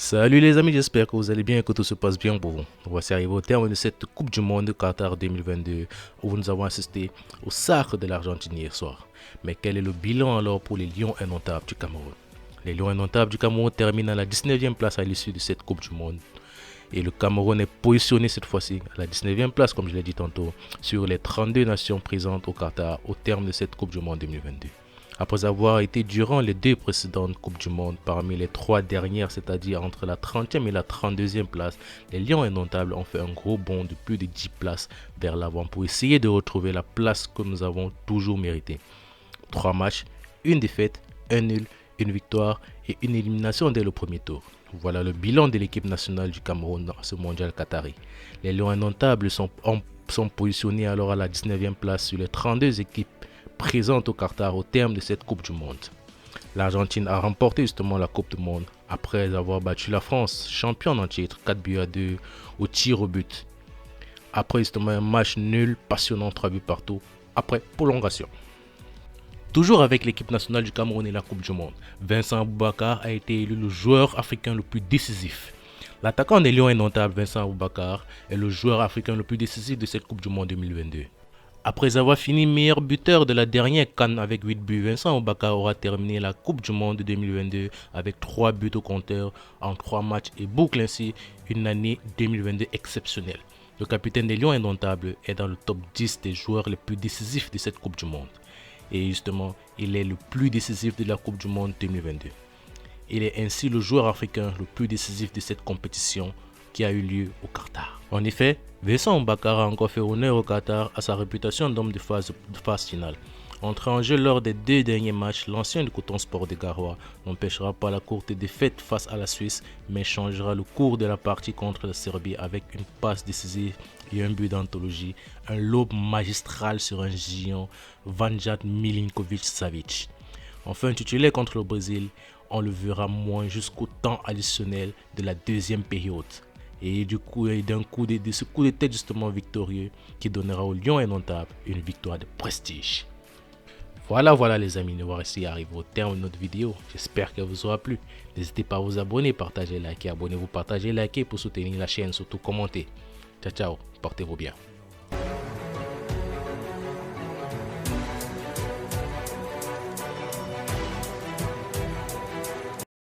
Salut les amis, j'espère que vous allez bien et que tout se passe bien pour vous. Voici arrivé au terme de cette Coupe du Monde de Qatar 2022 où nous avons assisté au sacre de l'Argentine hier soir. Mais quel est le bilan alors pour les Lions indomptables du Cameroun? Les Lions indomptables du Cameroun terminent à la 19e place à l'issue de cette Coupe du Monde. Et le Cameroun est positionné cette fois-ci à la 19e place, comme je l'ai dit tantôt, sur les 32 nations présentes au Qatar au terme de cette Coupe du Monde 2022. Après avoir été durant les deux précédentes Coupes du Monde parmi les trois dernières, c'est-à-dire entre la 30e et la 32e place, les Lions indomptables ont fait un gros bond de plus de 10 places vers l'avant pour essayer de retrouver la place que nous avons toujours méritée. 3 matchs, une défaite, un nul, une victoire et une élimination dès le premier tour. Voilà le bilan de l'équipe nationale du Cameroun dans ce mondial qatari. Les Lions indomptables sont positionnés alors à la 19e place sur les 32 équipes présente au Qatar au terme de cette Coupe du Monde. L'Argentine a remporté justement la Coupe du Monde après avoir battu la France, championne en titre, 4-2 au tir au but. Après justement un match nul, passionnant, 3 buts partout, après prolongation. Toujours avec l'équipe nationale du Cameroun et la Coupe du Monde, Vincent Aboubakar a été élu le joueur africain le plus décisif. L'attaquant des Lions indomptables, Vincent Aboubakar, est le joueur africain le plus décisif de cette Coupe du Monde 2022. Après avoir fini meilleur buteur de la dernière CAN avec 8 buts, Vincent Aboubakar aura terminé la Coupe du Monde 2022 avec 3 buts au compteur en 3 matchs et boucle ainsi une année 2022 exceptionnelle. Le capitaine des Lions indomptables est dans le top 10 des joueurs les plus décisifs de cette Coupe du Monde. Et justement, il est le plus décisif de la Coupe du Monde 2022. Il est ainsi le joueur africain le plus décisif de cette compétition qui a eu lieu au Qatar. En effet, Vincent Aboubakar a encore fait honneur au Qatar à sa réputation d'homme de phase finale. Entré en jeu lors des 2 derniers matchs, l'ancien du Coton Sport de Garoua n'empêchera pas la courte défaite face à la Suisse, mais changera le cours de la partie contre la Serbie avec une passe décisive et un but d'anthologie, un lob magistral sur un géant, Vanja Milinkovic-Savic. Enfin titulaire contre le Brésil, on le verra moins jusqu'au temps additionnel de la deuxième période. Et du coup, de ce coup de tête justement victorieux qui donnera aux Lions indomptables une victoire de prestige. Voilà les amis, nous voici arriver au terme de notre vidéo. J'espère qu'elle vous aura plu. N'hésitez pas à vous abonner, partager, liker, abonnez-vous, partagez, liker pour soutenir la chaîne, surtout commenter. Ciao, portez-vous bien.